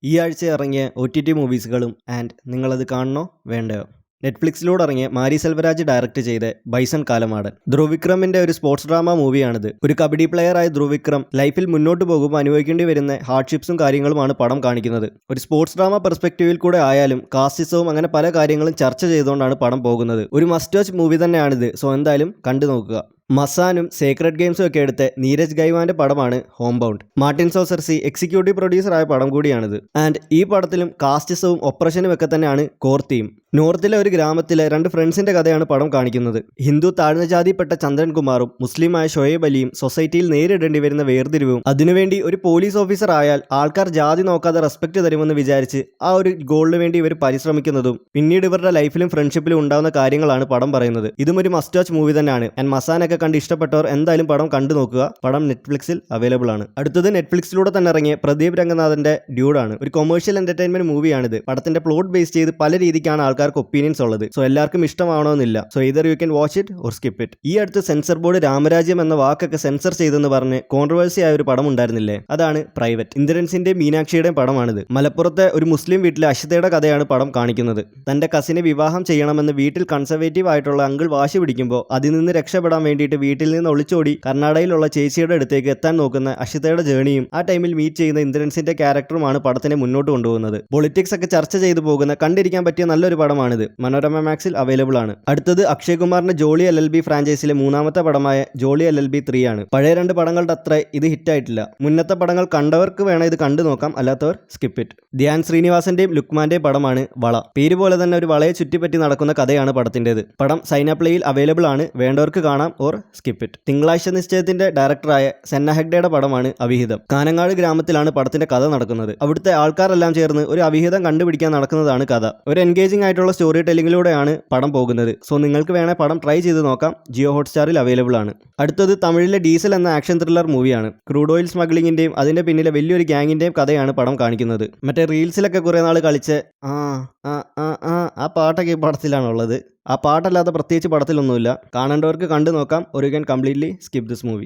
ഈ ആഴ്ച ഇറങ്ങിയ OTT മൂവീസുകളും ആൻഡ് നിങ്ങളത് കാണണോ വേണ്ടയോ? നെറ്റ്ഫ്ലിക്സിലൂടെ ഇറങ്ങിയ മാരി സെൽവരാജ് ഡയറക്റ്റ് ചെയ്ത ബൈസൺ കാലമാടൻ. ധ്രുവ് വിക്രമിന്റെ ഒരു സ്പോർട്സ് ഡ്രാമ മൂവിയാണിത്. ഒരു കബഡി പ്ലെയറായ ധ്രുവ് വിക്രം ലൈഫിൽ മുന്നോട്ട് പോകുമ്പോൾ അനുഭവിക്കേണ്ടി വരുന്ന ഹാർഡ്ഷിപ്സും കാര്യങ്ങളുമാണ് പടം കാണിക്കുന്നത്. ഒരു സ്പോർട്സ് ഡ്രാമ പെർസ്പെക്റ്റീവിൽ കൂടെ ആയാലും കാസ്റ്റിസവും അങ്ങനെ പല കാര്യങ്ങളും ചർച്ച ചെയ്തുകൊണ്ടാണ് പടം പോകുന്നത്. ഒരു മസ്റ്റ് വാച്ച് മൂവി തന്നെയാണിത്. സോ എന്തായാലും കണ്ടു നോക്കുക. മസാനും സേക്രഡ് ഗെയിംസും ഒക്കെ എടുത്ത് നീരജ് ഗൈവാന്റെ പടമാണ് ഹോം ബൗണ്ട്. മാർട്ടിൻ സോസർസി എക്സിക്യൂട്ടീവ് പ്രൊഡ്യൂസറായ പടം കൂടിയാണിത്. ആൻഡ് ഈ പടത്തിലും കാസ്റ്റിസവും ഒപ്രഷനും ഒക്കെ തന്നെയാണ് കോർ തീം. നോർത്തിലെ ഒരു ഗ്രാമത്തിലെ രണ്ട് ഫ്രണ്ട്സിന്റെ കഥയാണ് പടം കാണിക്കുന്നത്. ഹിന്ദു താഴ്ന്ന ജാതിയിൽപ്പെട്ട ചന്ദ്രൻകുമാറും മുസ്ലിമായ ഷൊയേബ് അലിയും സൊസൈറ്റിയിൽ നേരിടേണ്ടി വരുന്ന വേർതിരിവും അതിനുവേണ്ടി ഒരു പോലീസ് ഓഫീസർ ആയാൽ ആൾക്കാർ ജാതി നോക്കാതെ റെസ്പെക്ട് തരുമെന്ന് വിചാരിച്ച് ആ ഒരു ഗോളിന് വേണ്ടി ഇവർ പരിശ്രമിക്കുന്നതും പിന്നീട് ഇവരുടെ ലൈഫിലും ഫ്രണ്ട്ഷിപ്പിലും ഉണ്ടാകുന്ന കാര്യങ്ങളാണ് പടം പറയുന്നത്. ഇതും ഒരു മസ്റ്റ് വാച്ച് മൂവി തന്നെയാണ്. ആൻഡ് മസാനൊക്കെ കണ്ട് ഇഷ്ടപ്പെട്ടവർ എന്തായാലും പടം കണ്ടു നോക്കുക. പടം നെറ്റ്ഫ്ലിക്സിൽ അവൈലബിൾ ആണ്. അടുത്തത് നെറ്റ്ഫ്ലിക്സിലൂടെ തന്നെ ഇറങ്ങിയ പ്രദീപ് രംഗനാഥന്റെ ഡ്യൂഡാണ്. ഒരു കൊമേഴ്ഷ്യൽ എന്റർടൈൻമെന്റ് മൂവിയാണിത്. പടത്തിന്റെ പ്ലോട്ട് ബേസ് ചെയ്ത് പല രീതിക്കാണ് ആൾക്കാർക്ക് ഒപ്പീനിയൻസ് ഉള്ളത്. സോ എല്ലാവർക്കും ഇഷ്ടമാവണമെന്നില്ല. So either you can watch it or skip it. ഈ അടുത്ത് സെൻസർ ബോർഡ് രാമരാജ്യം എന്ന വാക്കൊക്കെ സെൻസർ ചെയ്തെന്ന് പറഞ്ഞ് കോൺട്രവേഴ്സി ആയ ഒരു പടം ഉണ്ടായിരുന്നില്ലേ? അതാണ് പ്രൈവറ്റ്. ഇന്ദ്രൻസിന്റെയും മീനാക്ഷിയുടെയും പടമാണിത്. മലപ്പുറത്തെ ഒരു മുസ്ലിം വീട്ടിലെ അഷിതയുടെ കഥയാണ് പടം കാണിക്കുന്നത്. തന്റെ കസിനെ വിവാഹം ചെയ്യണമെന്ന് വീട്ടിൽ കൺസർവേറ്റീവ് ആയിട്ടുള്ള അങ്കിൾ വാശി പിടിക്കുമ്പോൾ അതിൽ നിന്ന് രക്ഷപ്പെടാൻ വേണ്ടിയിട്ട് വീട്ടിൽ നിന്ന് ഒളിച്ചോടി കർണാടകയിലുള്ള ചേച്ചിയുടെ അടുത്തേക്ക് എത്താൻ നോക്കുന്ന അഷിതയുടെ ജേണിയും ആ ടൈമിൽ മീറ്റ് ചെയ്യുന്ന ഇന്ദ്രൻസിന്റെ ക്യാരക്ടറുമാണ് പടത്തിനെ മുന്നോട്ട് കൊണ്ടുപോകുന്നത്. പൊളിറ്റിക്സ് ഒക്കെ ചർച്ച ചെയ്തു പോകുന്ന കണ്ടിരിക്കാൻ പറ്റിയ നല്ലൊരു പടമാണിത്. മനോരമ മാക്സിൽ അവൈലബിൾ ആണ്. അടുത്തത് അക്ഷയ് കുമാറിന്റെ ജോളി LLB ഫ്രാഞ്ചൈസിലെ മൂന്നാമത്തെ പടമായ ജോളി LLB 3 ആണ്. പഴയ രണ്ട് പടങ്ങളുടെ അത്ര ഇത് ഹിറ്റായിട്ടില്ല. മുന്നത്തെ പടങ്ങൾ കണ്ടവർക്ക് വേണം ഇത് കണ്ടു നോക്കാം, അല്ലാത്തവർ സ്കിപ്പ് ഇറ്റ്. ധ്യാൻ ശ്രീനിവാസന്റെയും ലുക്മാന്റെയും പടമാണ് വള. പേര് പോലെ തന്നെ ഒരു വളയെ ചുറ്റിപ്പറ്റി നടക്കുന്ന കഥയാണ് പടത്തിൻ്റെത്. പടം സൈനാപ്ലേയിൽ അവൈലബിൾ ആണ്. വേണ്ടവർക്ക് കാണാം ഓർ സ്കിപ്പ് ഇറ്റ്. തിങ്കളാഴ്ച നിശ്ചയത്തിന്റെ ഡയറക്ടറായ സെന്ന ഹെഗ്ഡയുടെ പടമാണ് അവിഹിതം. കാനങ്ങാട് ഗ്രാമത്തിലാണ് പടത്തിന്റെ കഥ നടക്കുന്നത്. അവിടുത്തെ ആൾക്കാരെല്ലാം ചേർന്ന് ഒരു അവിഹിതം കണ്ടുപിടിക്കാൻ നടക്കുന്നതാണ് കഥ. ഒരു എൻഗേജിംഗ് ആയിട്ടുള്ള സ്റ്റോറി ടെല്ലിങ്ങിലൂടെയാണ് പടം പോകുന്നത്. സോ നിങ്ങൾക്ക് വേണേൽ പടം ട്രൈ ചെയ്ത് നോക്കാം. ജിയോ ഹോട്ട്സ്റ്റാറിൽ അവൈലബിൾ ആണ്. അടുത്തത് തമിഴിലെ ഡീസൽ എന്ന ആക്ഷൻ ത്രില്ലർ മൂവിയാണ്. ക്രൂഡ് ഓയിൽ സ്മഗ്ലിങ്ങിന്റെയും അതിന്റെ പിന്നിലെ വലിയൊരു ഗ്യാങ്ങിന്റെയും കഥയാണ് പടം കാണിക്കുന്നത്. മറ്റേ റീൽസിലൊക്കെ കുറെ നാൾ കളിച്ച് ആ പാട്ടൊക്കെ ഈ പടത്തിലാണുള്ളത്. ആ പാട്ടല്ലാതെ പ്രത്യേകിച്ച് പടത്തിലൊന്നുമില്ല. കാണേണ്ടവർക്ക് കണ്ടു നോക്കാം. ഒരു can completely skip this movie.